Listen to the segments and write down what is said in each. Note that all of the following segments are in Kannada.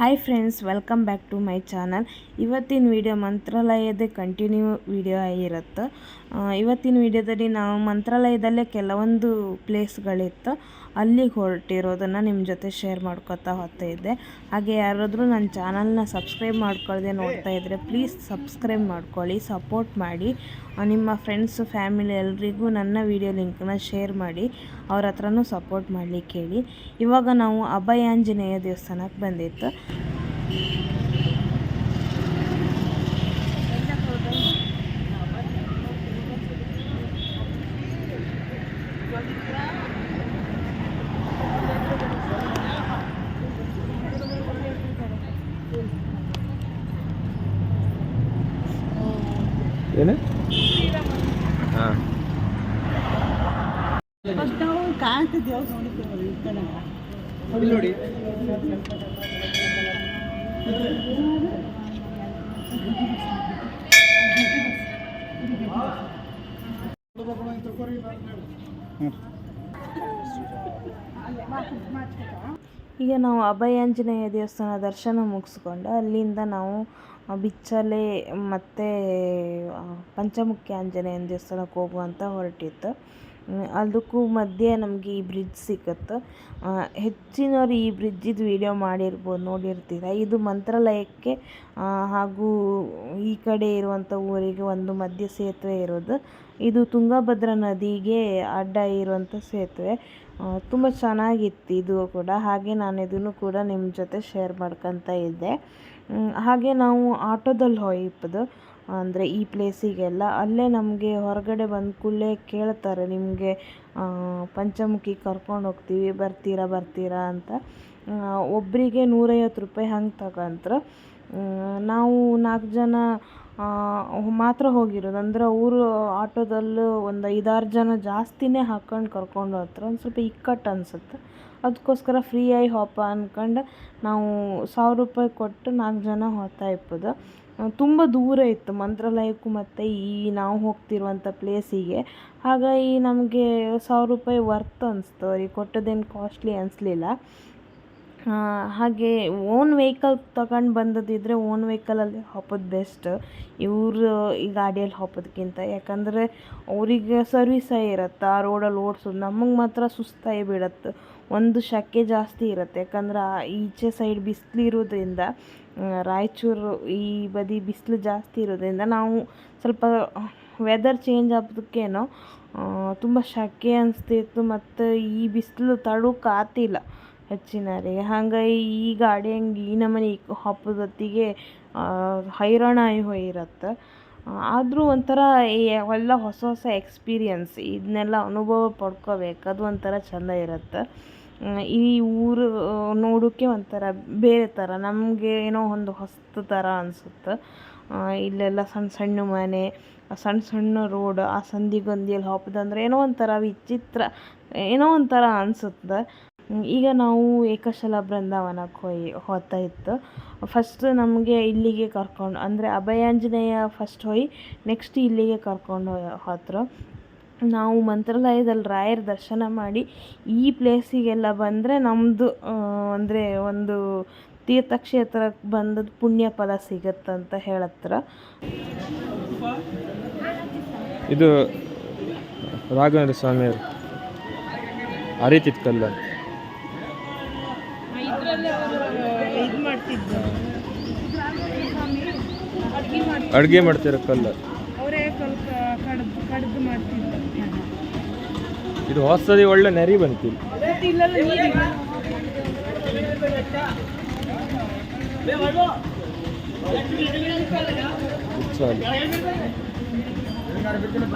Hi friends, welcome back to my channel. ಇವತ್ತಿನ ವಿಡಿಯೋ ಮಂತ್ರಾಲಯದ ಕಂಟಿನ್ಯೂ ವಿಡಿಯೋ ಆಗಿರುತ್ತೆ. ಇವತ್ತಿನ ವಿಡಿಯೋದಲ್ಲಿ ನಾವು ಮಂತ್ರಾಲಯದಲ್ಲೇ ಕೆಲವೊಂದು ಪ್ಲೇಸ್ಗಳಿತ್ತು, ಅಲ್ಲಿಗೆ ಹೊರಟಿರೋದನ್ನು ನಿಮ್ಮ ಜೊತೆ ಶೇರ್ ಮಾಡ್ಕೊತಾ ಹೋಗ್ತಾ ಇದ್ದೆ. ಹಾಗೆ ಯಾರಾದರೂ ನನ್ನ ಚಾನಲ್ನ ಸಬ್ಸ್ಕ್ರೈಬ್ ಮಾಡ್ಕೊಳ್ಳದೆ ನೋಡ್ತಾ ಇದ್ದರೆ ಪ್ಲೀಸ್ ಸಬ್ಸ್ಕ್ರೈಬ್ ಮಾಡ್ಕೊಳ್ಳಿ, ಸಪೋರ್ಟ್ ಮಾಡಿ. ನಿಮ್ಮ ಫ್ರೆಂಡ್ಸು ಫ್ಯಾಮಿಲಿ ಎಲ್ರಿಗೂ ನನ್ನ ವಿಡಿಯೋ ಲಿಂಕ್ನ ಶೇರ್ ಮಾಡಿ, ಅವ್ರ ಹತ್ರನೂ ಸಪೋರ್ಟ್ ಮಾಡಲಿಕ್ಕೆ ಹೇಳಿ. ಇವಾಗ ನಾವು ಅಭಯಾಂಜನೇಯ ದೇವಸ್ಥಾನಕ್ಕೆ ಬಂದಿತ್ತು. ಏನು ಹಾಂ ಫಸ್ಟ್ ನಾವು ಕಾಣ್ತಿದ್ವಿ ಯಾವಾಗ ನೋಡಿದ್ದೇವೆ ಈ ಕಡೆ ನೋಡಿ. ಈಗ ನಾವು ಅಭಯಾಂಜನೇಯ ದೇವಸ್ಥಾನ ದರ್ಶನ ಮುಗಿಸ್ಕೊಂಡು ಅಲ್ಲಿಂದ ನಾವು ಬಿಚ್ಚಲೆ ಮತ್ತು ಪಂಚಮುಖಿ ಆಂಜನೇಯನ ದೇವಸ್ಥಾನಕ್ಕೆ ಹೋಗುವಂತ ಹೊರಟಿತ್ತು. ಅದಕ್ಕೂ ಮಧ್ಯೆ ನಮಗೆ ಈ ಬ್ರಿಡ್ಜ್ ಸಿಕ್ಕತ್ತು. ಹೆಚ್ಚಿನವರು ಈ ಬ್ರಿಡ್ಜಿದು ವಿಡಿಯೋ ಮಾಡಿರ್ಬೋದು, ನೋಡಿರ್ತೀರ. ಇದು ಮಂತ್ರಾಲಯಕ್ಕೆ ಹಾಗೂ ಈ ಕಡೆ ಇರುವಂಥ ಊರಿಗೆ ಒಂದು ಮಧ್ಯ ಸೇತುವೆ ಇರೋದು. ಇದು ತುಂಗಭದ್ರಾ ನದಿಗೆ ಅಡ್ಡ ಇರುವಂಥ ಸೇತುವೆ. ತುಂಬ ಚೆನ್ನಾಗಿತ್ತು ಇದು ಕೂಡ. ಹಾಗೆ ನಾನು ಇದನ್ನು ಕೂಡ ನಿಮ್ಮ ಜೊತೆ ಶೇರ್ ಮಾಡ್ಕೊತ ಇದ್ದೆ. ಹಾಗೆ ನಾವು ಆಟೋದಲ್ಲಿ ಹೋಗಿದ್ದು, ಅಂದರೆ ಈ ಪ್ಲೇಸಿಗೆಲ್ಲ. ಅಲ್ಲೇ ನಮಗೆ ಹೊರಗಡೆ ಬಂದ ಕೂಡಲೇ ಕೇಳ್ತಾರೆ, ನಿಮಗೆ ಪಂಚಮುಖಿ ಕರ್ಕೊಂಡು ಹೋಗ್ತೀವಿ, ಬರ್ತೀರಾ ಅಂತ. ಒಬ್ಬರಿಗೆ 150 ರೂಪಾಯಿ ಹಂಗೆ ತಗೊಂಡ್ರು. ನಾವು 4 ಜನ ಮಾತ್ರ ಹೋಗಿರೋದು. ಅಂದರೆ ಅವರು ಆಟೋದಲ್ಲೂ ಒಂದು 5-6 ಜನ ಜಾಸ್ತಿನೇ ಹಾಕ್ಕೊಂಡು ಕರ್ಕೊಂಡು ಹೋಗ್ತಾರೆ. ಒಂದು ಸ್ವಲ್ಪ ಇಕ್ಕಟ್ಟು ಅನಿಸುತ್ತೆ. ಅದಕ್ಕೋಸ್ಕರ ಫ್ರೀಯಾಗಿ ಹೋಪ ಅಂದ್ಕೊಂಡು ನಾವು 1000 ರೂಪಾಯಿ ಕೊಟ್ಟು 4 ಜನ ಹೋಗ್ತಾ ಇಪ್ಪದು. ತುಂಬ ದೂರ ಇತ್ತು ಮಂತ್ರಾಲಯಕ್ಕೂ ಮತ್ತು ಈ ನಾವು ಹೋಗ್ತಿರುವಂಥ ಪ್ಲೇಸಿಗೆ. ಹಾಗಾಗಿ ನಮಗೆ 1000 ರೂಪಾಯಿ ವರ್ತ್ ಅನಿಸ್ತು. ಅವ್ರಿಗೆ ಕೊಟ್ಟದೇನು ಕಾಸ್ಟ್ಲಿ ಅನಿಸ್ಲಿಲ್ಲ. ಹಾಗೆ ಓನ್ ವೆಹಿಕಲ್ ತಗೊಂಡು ಬಂದದಿದ್ದರೆ ಓನ್ ವೆಹಿಕಲಲ್ಲಿ ಹೋಗೋದು ಬೆಸ್ಟ್, ಇವರು ಈ ಗಾಡಿಯಲ್ಲಿ ಹೋಗೋದಕ್ಕಿಂತ. ಯಾಕಂದರೆ ಅವರಿಗೆ ಸರ್ವಿಸೇ ಇರುತ್ತೆ ಆ ರೋಡಲ್ಲಿ ಓಡಿಸೋದು. ನಮಗೆ ಮಾತ್ರ ಸುಸ್ತಾಗಿ ಬಿಡುತ್ತೆ. ಒಂದು ಶಕೆ ಜಾಸ್ತಿ ಇರುತ್ತೆ, ಯಾಕಂದ್ರೆ ಈಚೆ ಸೈಡ್ ಬಿಸಿಲು ಇರೋದ್ರಿಂದ, ರಾಯಚೂರು ಈ ಬದಿ ಬಿಸಿಲು ಜಾಸ್ತಿ ಇರೋದ್ರಿಂದ ನಾವು ಸ್ವಲ್ಪ ವೆದರ್ ಚೇಂಜ್ ಆಗೋದಕ್ಕೇನೋ ತುಂಬ ಶಕೆ ಅನಿಸ್ತಿತ್ತು. ಮತ್ತು ಈ ಬಿಸಿಲು ತಡೋಕ್ಕಾಗ್ತಿಲ್ಲ ಹೆಚ್ಚಿನವರಿಗೆ. ಹಾಗಾಗಿ ಈ ಗಾಡಿ ಹಂಗೆ ಈ ನಮೂನಿ ಹಬ್ಬದೊತ್ತಿಗೆ ಹೈರಾಣಾಗಿ ಹೋಗಿರತ್ತೆ. ಆದರೂ ಒಂಥರ ಎಲ್ಲ ಹೊಸ ಎಕ್ಸ್ಪೀರಿಯನ್ಸ್, ಇದನ್ನೆಲ್ಲ ಅನುಭವ ಪಡ್ಕೋಬೇಕು. ಅದು ಒಂಥರ ಚೆಂದ ಇರುತ್ತೆ. ಈ ಊರು ನೋಡೋಕ್ಕೆ ಒಂಥರ ಬೇರೆ ಥರ, ನಮಗೆ ಏನೋ ಒಂದು ಹೊಸ ಥರ ಅನಿಸುತ್ತೆ. ಇಲ್ಲೆಲ್ಲ ಸಣ್ಣ ಸಣ್ಣ ಮನೆ, ಸಣ್ಣ ರೋಡ್, ಆ ಸಂದಿಗೊಂದಿಯಲ್ಲಿ ಹೋಗೋದಂದ್ರೆ ಏನೋ ಒಂಥರ ವಿಚಿತ್ರ, ಏನೋ ಒಂಥರ ಅನಿಸುತ್ತೆ. ಈಗ ನಾವು ಏಕಶಲ ಬೃಂದಾವನಕ್ಕೆ ಹೋಗ್ತಾ ಇತ್ತು. ಫಸ್ಟ್ ನಮಗೆ ಇಲ್ಲಿಗೆ ಕರ್ಕೊಂಡು, ಅಂದರೆ ಅಭಯಾಂಜನೇಯ ಫಸ್ಟ್ ಹೋಗಿ ನೆಕ್ಸ್ಟ್ ಇಲ್ಲಿಗೆ ಕರ್ಕೊಂಡು ಹೋದ್ರು. ನಾವು ಮಂತ್ರಾಲಯದಲ್ಲಿ ರಾಯರ ದರ್ಶನ ಮಾಡಿ ಈ ಪ್ಲೇಸಿಗೆಲ್ಲ ಬಂದರೆ ನಮ್ಮದು ಅಂದರೆ ಒಂದು ತೀರ್ಥಕ್ಷೇತ್ರಕ್ಕೆ ಬಂದದ್ದು ಪುಣ್ಯ ಫಲ ಸಿಗುತ್ತಂತ ಹೇಳತ್ರ. ಇದು ರಾಘವೇಂದ್ರ ಸ್ವಾಮಿಯವರು ಅರಿತಿತ್ತು ಕಲ್ಲ ಅಡುಗೆ ಮಾಡ್ತಿರೋ ಕಲ್ಲ. ಇದು ಹೊಸದಿ ಒಳ್ಳೆ ನೆರಿ ಬಂತು.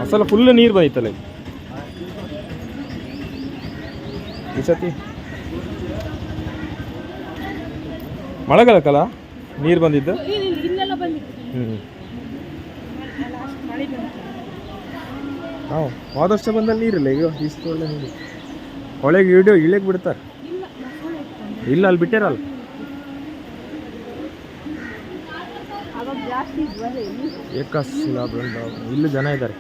ಅಸಲ ಫುಲ್ ನೀರು ಬಂದಿತ್ತಲ್ಲ ಈ ಸತಿ. ಮಳೆಗಾಲಕ್ಕಲ್ಲ ನೀರು ಬಂದಿದ್ದು. ಹಾಂ, ಹೋದ ವರ್ಷ ಬಂದಲ್ಲಿ ನೀರಿಲ್ಲ. ಈಗ ಇಷ್ಟು ಒಳ್ಳೆ ನೀರು ಹೊಳೆಗೆ ಇಳಿಯಕ್ಕೆ ಬಿಡ್ತಾರೆ. ಇಲ್ಲ, ಅಲ್ಲಿ ಬಿಟ್ಟಿರಲ್ಲ. ಏಕಶಿಲಾ ಬೃಂದಾವನ, ಇಲ್ಲೂ ಜನ ಇದ್ದಾರೆ.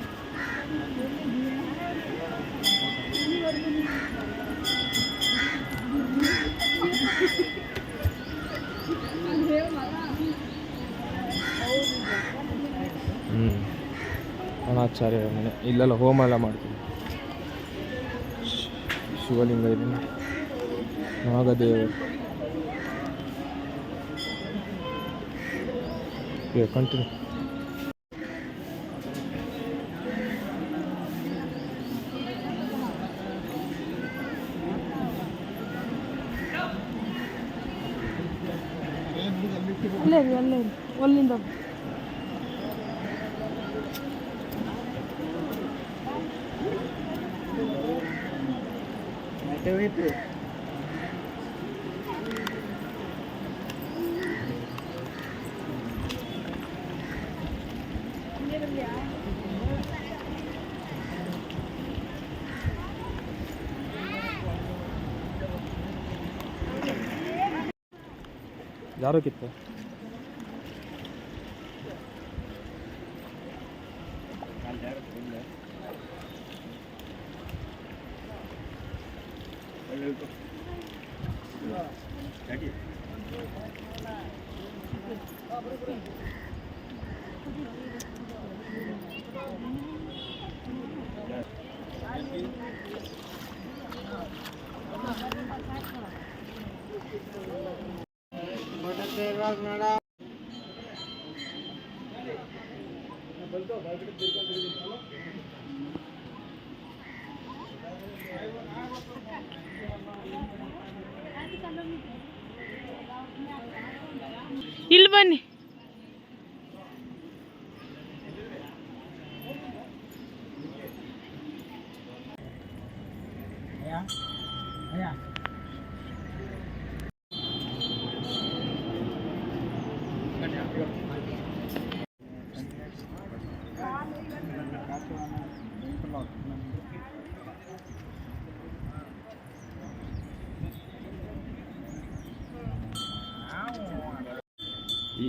ಅಪ್ಪಣ್ಣಾಚಾರ್ಯರ ಮನೆ. ಇಲ್ಲೆಲ್ಲ ಹೋಮ ಎಲ್ಲ ಮಾಡ್ತೀವಿ. ಶಿವಲಿಂಗ ಇದೆ, ನಾಗದೇವರು. ಕಂಟಿನ್ಯೂ. ಅಲ್ಲೇ ಅಲ್ಲಿಂದ ಯಾರೋ ಕಿತ್ತು. ಇಲ್ಲಿ ಬನ್ನಿ.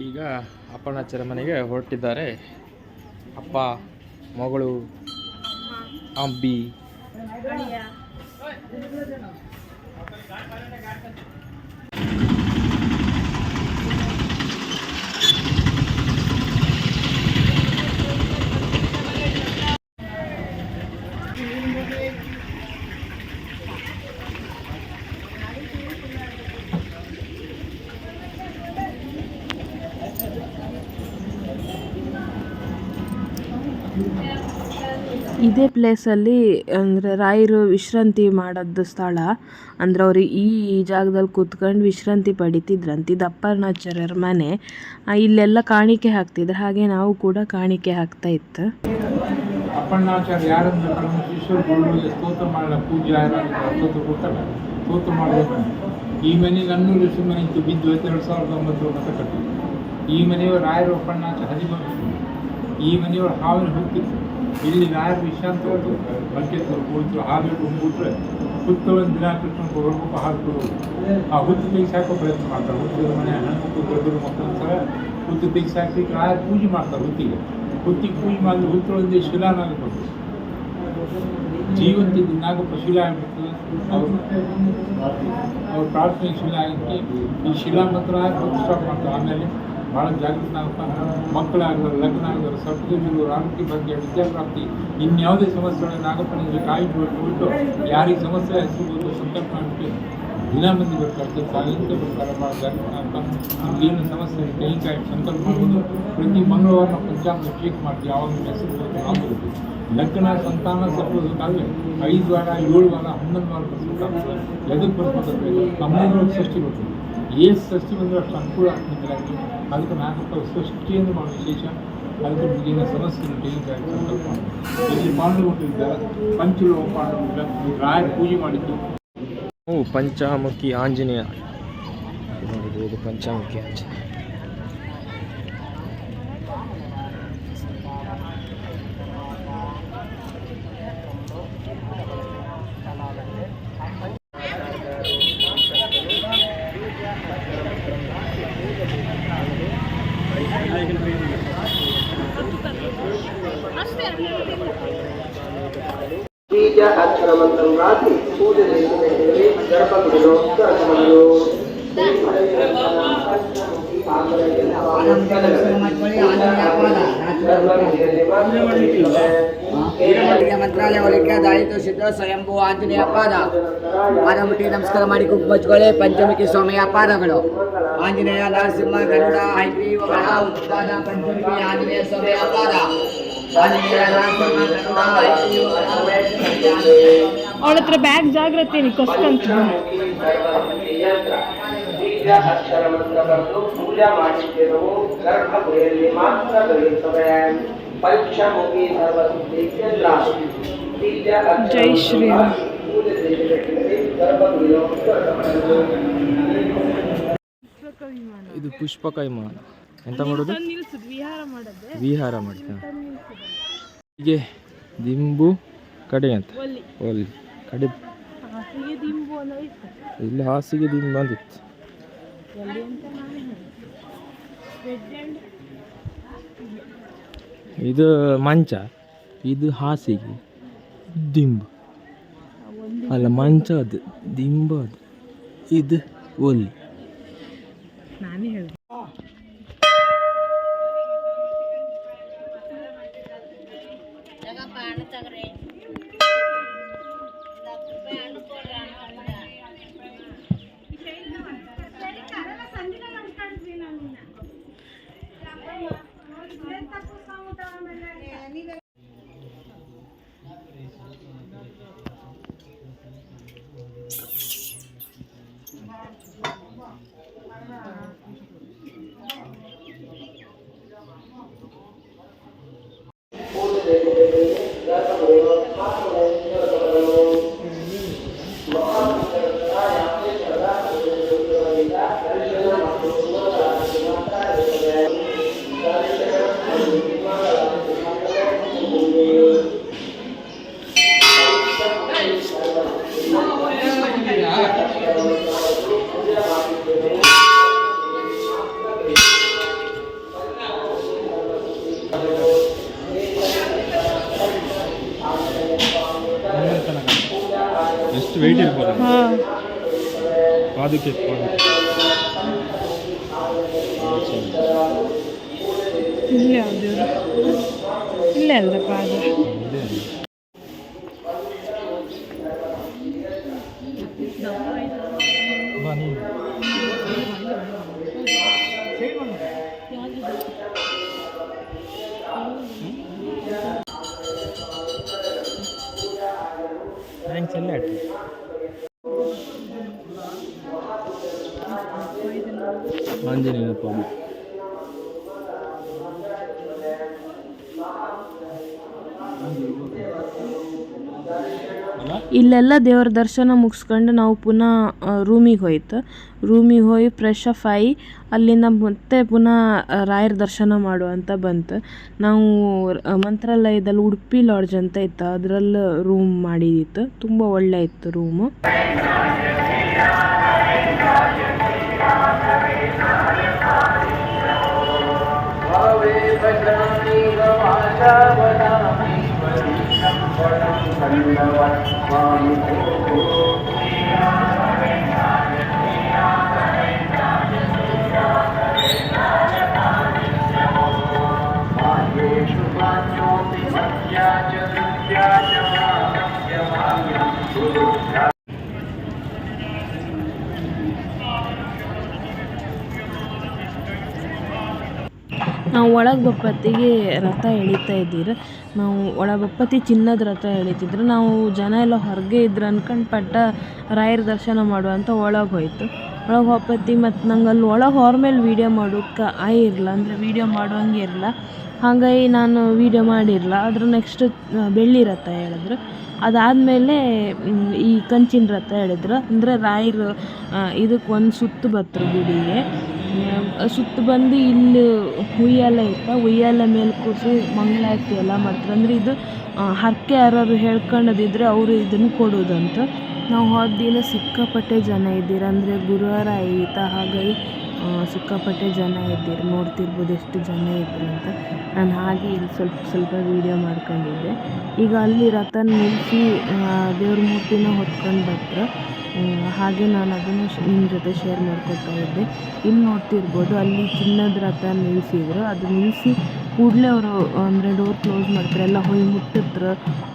ಈಗ ಅಪ್ಪಣ್ಣಾಚಾರ್ಯ ಮನೆಗೆ ಹೊರಟಿದ್ದಾರೆ. ಅಪ್ಪ, ಮಗಳು, ಅಬ್ಬಿ. ಇದೇ ಪ್ಲೇಸಲ್ಲಿ ಅಂದರೆ ರಾಯರು ವಿಶ್ರಾಂತಿ ಮಾಡೋದು ಸ್ಥಳ. ಅಂದ್ರೆ ಅವ್ರು ಈ ಜಾಗದಲ್ಲಿ ಕೂತ್ಕೊಂಡು ವಿಶ್ರಾಂತಿ ಪಡಿತಿದ್ರಂತೆ. ಇದು ಅಪ್ಪಣ್ಣಾಚಾರ್ಯರ ಮನೆ. ಇಲ್ಲೆಲ್ಲ ಕಾಣಿಕೆ ಹಾಕ್ತಿದ್ರು, ಹಾಗೆ ನಾವು ಕೂಡ ಕಾಣಿಕೆ ಹಾಕ್ತಾ ಇತ್ತು. ಅಪ್ಪಣ್ಣಾಚಾರ್ಯ ಯಾರಂದ್ರೆ ನಮ್ಮ ಶಿಷ್ಯರು ಗುರುಗಳಿಗೆ ಸ್ತೋತ್ರ ಮಾಡಲ್ಲ, ಪೂಜೆ ಸ್ತೋತ್ರ ಕೊಟ್ಟಲ್ಲ, ಸ್ತೋತ್ರ ಮಾಡಬೇಕು. ಈ ಮನೆ ನನ್ನೂರು ವರ್ಷ ಮನೆ ಇತ್ತು, ಬಿದ್ದು 2009 ಮತ ಕಟ್ಟಿದ್ದು. ಈ ಮನೆಯವರು ರಾಯರು ಅಪ್ಪಣ್ಣಾಚಾರ್ಯ 11 ಈ ಮನೆಯವರು ಹಾವಿನ ಹುಟ್ಟಿತ್ತು. ಇಲ್ಲಿ ರಾಯರು ವಿಶ್ರಾಂತಿ ಹೋದ್ರು, ಬಳಕೆ ಕೂಡ್ರು, ಹಾಲು ಕೂತ್ರೆ ಹುತ್ತು ಒಂದು ದಿನ ಕೃಷ್ಣ ಹೊರಬೇಕು, ಹಾಲು ಕೊಡೋದು. ಆ ಹುತ್ತು ತೆಗಿಸಾಕೋ ಪ್ರಯತ್ನ ಮಾಡ್ತಾರೆ. ಹುತ್ತಿದ ಮನೆ ಹೆಣ್ಣು ದೊಡ್ಡರು ಮಕ್ಕಳು ಸಹ ಹುತ್ತು ತೆಗಿಸಾಕಿ ರಾಯರು ಪೂಜೆ ಮಾಡ್ತಾರೆ. ಹುತ್ತಿಗೆ ಪೂಜೆ ಮಾಡಿದ್ರೆ ಹುತ್ತೊಳಗೆ ಶಿಲಾನಾಗ ಕೊಡ್ತಾರೆ. ಜೀವಂತ ನಾಗಪ್ಪ ಶಿಲಾ ಆಗ್ಬಿಡ್ತದೆ. ಅವ್ರ ಪ್ರಾರ್ಥನೆ ಶಿಲಾ ಆಗಕ್ಕೆ ಈ ಶಿಲಾ ಮಾತ್ರ ಪ್ರತಿಷ್ಠಾಪ ಮಾಡ್ತಾರೆ. ಆಮೇಲೆ ಭಾಳ ಜಾಗೃತ ನಾಗಪ್ಪ ಮಕ್ಕಳಾಗೋರು, ಲಗ್ನ ಆಗೋರು, ಸಪ್ತಗಿರು, ಆರೋಗ್ಯ ಬಗ್ಗೆ, ವಿದ್ಯಾಪ್ರಾಪ್ತಿ, ಇನ್ಯಾವುದೇ ಸಮಸ್ಯೆಗಳು ನಾಗಪ್ಪನಿಗೆ ಕಾಯ್ದುಬಿಟ್ಟು ಯಾರಿಗೆ ಸಮಸ್ಯೆ ಹಸಿಬೋದು ಸಂಕಲ್ಪ ಮಾಡಿಬಿಟ್ಟು ದಿನ ಮಂದಿ ಬರ್ತಾರೆ, ಸಾಲಿಂದ ಬರ್ತಾರೆ. ಭಾಳ ಜಾಗೃತ ನಾಗಪ್ಪ ಏನು ಸಮಸ್ಯೆ ಕೈ ಸಂಕಲ್ಪ ಮಾಡ್ಬೋದು. ಪ್ರತಿ ಮಂಗಳವಾರ ನಾವು ಪಂಚಾಂಗ ಚೇಕ್ ಮಾಡ್ತೀವಿ, ಯಾವಾಗ ಹೆಸರು ಆಗ್ಬೋದು. ಲಗ್ನ ಸಂತಾನ ಸಪ್ಪೋದಕ್ಕಾಗಲಿ 5 ವಾರ 7 ವಾರ 11 ವಾರ ಸಂತಾನ ಎದಕ್ಕೆ ಬರ್ಬೇಕಂದ್ರೆ 15 ಷಷ್ಠಿ ಬರ್ತದೆ. ಏನು ಷಷ್ಠಿ ಬಂದರೆ ಅಷ್ಟು ಅನುಕೂಲ ಆಗ್ತಿದ್ರಾಗಿ ಅದಕ್ಕೆ ನಾಗಪ್ಪ ಷಷ್ಠಿಯನ್ನು ಮಾಡೋ ವಿಶೇಷ. ಅದಕ್ಕೆ ಈಗಿನ ಸಮಸ್ಯೆ ಟೇಕಾಗಿ ಸಂಕಲ್ಪ ಮಾಡಿ ಇಲ್ಲಿ ಪಾಂಡುಗುಟ್ಟಿದ್ದಾರೆ. ಪಂಚಲೋಹ ಪಾಂಡುಗುಟ್ಟ ರಾಯ ಪೂಜೆ ಮಾಡಿದ್ದು. ಪಂಚಮುಖಿ ಆಂಜನೇಯ. ಇದು ಪಂಚಮುಖಿ ಆಂಜನೇಯ. ಬೀಜ ಅಕ್ಷರ ಮಂತ್ರ ರಾತ್ರಿ ಪೂಜೆ ಗರ್ಭಗುಡಿಗಳು ಮಂತ್ರಾಲಯ ಒಲಿಕೆ ದಾಯಿತು ಸಿದ್ಧ ಸ್ವಯಂಭೂ ಆಂಜನೇಯ ಪಾದ ಪಾದಮುಟ್ಟಿ ನಮಸ್ಕಾರ ಮಾಡಿ ಕುಗ್ಬಚ್ಕೊಳ್ಳಿ. ಪಂಚಮುಖಿ ಸ್ವಾಮಿಯ ಪಾದಗಳು ಆಂಜನೇಯ ನರಸಿಂಹ ಗರುಡ ಹೈಗ್ರೀವ ಉತ್ಪಾದ ಪಂಚಮುಖಿ ಆಂಜನೇಯ ಸ್ವಾಮಿಯ ಪಾದ ಆಂಜನೇಯ ನರಸಿಂಹ ಗರುಡ ಹೈಗ್ರೀವ ಅವಳ ಹತ್ರ ಬ್ಯಾಗ್ ಜಾಗ್ರತೆ ಕಷ್ಟಂತ ಅಕ್ಷರ ಮಂತ್ರ ಬರೆದು ಪೂಜಾ ಮಾಡಿದ್ದೇವೆ. ಗರ್ಭಗುಡಿಯಲ್ಲಿ ಮಾತ್ರ ದೊರೆಯುತ್ತವೆ. ಪರೀಕ್ಷಾ ಮುಗಿ ಸರ್ವಸಿದ್ಧಿ ಕೇಂದ್ರ. ಜೈ ಶ್ರೀರಾಮ್. ಇದು ಪುಷ್ಪಕ ವಿಮಾನ. ಎಂತ ಮಾಡೋದು? ವಿಹಾರ ಮಾಡ್ತಾ ಹೀಗೆ ದಿಂಬು ಕಡೆ ಅಂತ ಒಲ್ಲಿ ಕಡೆ ಇಲ್ಲಿ ಹಾಸಿಗೆ ದಿಂಬು ಅಂದಿತ್ತು. ಇದು ಮಂಚ, ಇದು ಹಾಸಿಗೆ, ದಿಂಬು ಅಲ್ಲ ಮಂಚ ಅದು ದಿಂಬು ಅದು ಇದು ಒಲ್ಲಿ. ನಾನೇ ಹೇಳಿದೆ. ಎಷ್ಟು ವೆಯ್ಟ್ ಇರ್ಬೋದು ಅದಕ್ಕೆ ಇಲ್ಲೇ ಯಾವ್ದು ಇಲ್ಲೇ ಅಲ್ದಪ್ಪ ಅದು. ಆಂಜನೇಯ ಪಾದ. ಇಲ್ಲೆಲ್ಲ ದೇವ್ರ ದರ್ಶನ ಮುಗಿಸ್ಕೊಂಡು ನಾವು ಪುನಃ ರೂಮಿಗೆ ಹೋಯ್ತು. ರೂಮಿಗೆ ಹೋಗಿ ಫ್ರೆಶ್ ಅಪ್ ಆಗಿ ಅಲ್ಲಿಂದ ಮತ್ತೆ ಪುನಃ ರಾಯರ ದರ್ಶನ ಮಾಡುವಂತ ಬಂತು. ನಾವು ಮಂತ್ರಾಲಯದಲ್ಲಿ ಉಡುಪಿ ಲಾಡ್ಜ್ ಅಂತ ಇತ್ತು, ಅದರಲ್ಲಿ ರೂಮ್ ಮಾಡಿದಿತ್ತು. ತುಂಬ ಒಳ್ಳೆ ಇತ್ತು ರೂಮು. ನಾವು ಒಳಗೆ ಬಪ್ಪತ್ತಿಗೆ ರಥ ಎಳಿತಾ ಇದ್ದೀರ. ನಾವು ಒಳಗೆ ಬಪ್ಪತ್ತಿ ಚಿನ್ನದ ರಥ ಎಳಿತಿದ್ರು. ನಾವು ಜನ ಎಲ್ಲ ಹೊರಗೆ ಇದ್ರು ಅನ್ಕೊಂಡು ಪಟ್ಟ ರಾಯರ ದರ್ಶನ ಮಾಡುವಂತ ಒಳಗೆ ಹೋಯ್ತು. ಒಳಗೆ ಹೋಗ್ಪತ್ತಿ ಮತ್ತು ನಂಗೆ ಅಲ್ಲಿ ಒಳಗೆ ಅವ್ರ ಮೇಲೆ ವೀಡಿಯೋ ಮಾಡೋಕ್ಕೆ ಇರಲ್ಲ, ಅಂದರೆ ವೀಡಿಯೋ ಮಾಡೋಂಗೆ ಇರಲ್ಲ. ಹಾಗಾಗಿ ನಾನು ವೀಡಿಯೋ ಮಾಡಿರಲ್ಲ. ಅದ್ರ ನೆಕ್ಸ್ಟ್ ಬೆಳ್ಳಿ ರಥ ಹೇಳಿದ್ರು. ಅದಾದಮೇಲೆ ಈ ಕಂಚಿನ ರಥ ಹೇಳಿದ್ರು. ಅಂದರೆ ರಾಯರು ಇದಕ್ಕೆ ಒಂದು ಸುತ್ತು ಬರ್ತರು ಗುಡಿಗೆ. ಸುತ್ತು ಬಂದು ಇಲ್ಲಿ ಉಯ್ಯಾಲೆ ಇತ್ತು, ಉಯ್ಯಾಲೆ ಮೇಲೆ ಕೂರಿಸಿ ಮಂಗಳಾರತಿ ಎಲ್ಲ ಮಾಡ್ತಾರೆ. ಅಂದರೆ ಇದು ಹರಕೆ ಯಾರು ಹೇಳ್ಕೊಳ್ಳೋದಿದ್ರೆ ಅವರು ಇದನ್ನು ಕೊಡೋದಂತ. ನಾವು ಹೋದ ದಿನ ಸಿಕ್ಕಾಪಟ್ಟೆ ಜನ ಇದ್ದೀರ, ಅಂದರೆ ಗುರುವಾರ ಆಯಿತಾ, ಹಾಗಾಗಿ ಸಿಕ್ಕಾಪಟ್ಟೆ ಜನ ಇದ್ದೀರಿ. ನೋಡ್ತಿರ್ಬೋದು ಎಷ್ಟು ಜನ ಇದ್ರು ಅಂತ. ನಾನು ಹಾಗೆ ಇಲ್ಲಿ ಸ್ವಲ್ಪ ವೀಡಿಯೋ ಮಾಡ್ಕೊಂಡಿದ್ದೆ. ಈಗ ಅಲ್ಲಿ ರಥನ ನಿಲ್ಲಿಸಿ ದೇವ್ರ ಮೂರ್ತಿನ ಹೊತ್ಕೊಂಡು ಬರ್ತಾರೆ. ಹಾಗೆ ನಾನು ಅದನ್ನು ನಿಮ್ಮ ಜೊತೆ ಶೇರ್ ಮಾಡ್ಕೊತಾ ಇದ್ದೆ. ಇಲ್ಲಿ ನೋಡ್ತಿರ್ಬೋದು, ಅಲ್ಲಿ ಚಿನ್ನದ ರಥ ನಿಲ್ಲಿಸಿದ್ರು. ಅದು ನಿಲ್ಲಿಸಿ ಕೂಡಲೇ ಅವರು ಅಂದರೆ ಡೋರ್ ಕ್ಲೋಸ್ ಮಾಡ್ತಾರೆ, ಎಲ್ಲ ಹೋಗಿ ಮುಟ್ಟಿತ್ರ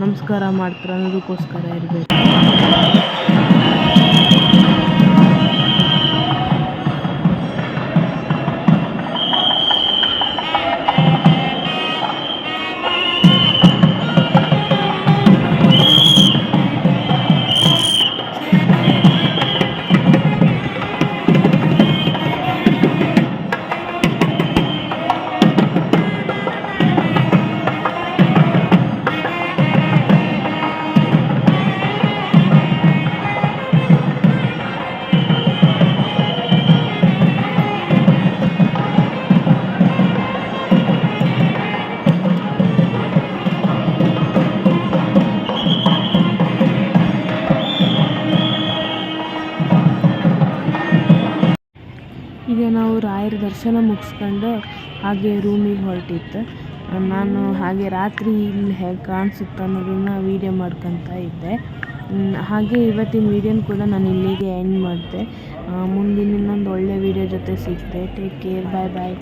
ನಮಸ್ಕಾರ ಮಾಡ್ತಾರೆ ಅನ್ನೋದಕ್ಕೋಸ್ಕರ ಇರಬೇಕು. ಈಗ ನಾವು ರಾಯರ ದರ್ಶನ ಮುಗಿಸ್ಕೊಂಡು ಹಾಗೆ ರೂಮಿಗೆ ಹೊರಟಿತ್ತು. ನಾನು ಹಾಗೆ ರಾತ್ರಿ ಇಲ್ಲಿ ಹೇಗೆ ಕಾಣಿಸುತ್ತೆ ಅನ್ನೋದನ್ನು ವೀಡಿಯೋ ಮಾಡ್ಕೊತಾ ಇದ್ದೆ. ಹಾಗೆ ಇವತ್ತಿನ ವೀಡಿಯೋನ ಕೂಡ ನಾನು ಇಲ್ಲಿಗೆ ಎಂಡ್ ಮಾಡಿದೆ. ಮುಂದಿನ ಇನ್ನೊಂದು ಒಳ್ಳೆ ವೀಡಿಯೋ ಜೊತೆ ಸಿಗ್ತೆ. ಟೇಕ್ ಕೇರ್, ಬಾಯ್ ಬಾಯ್.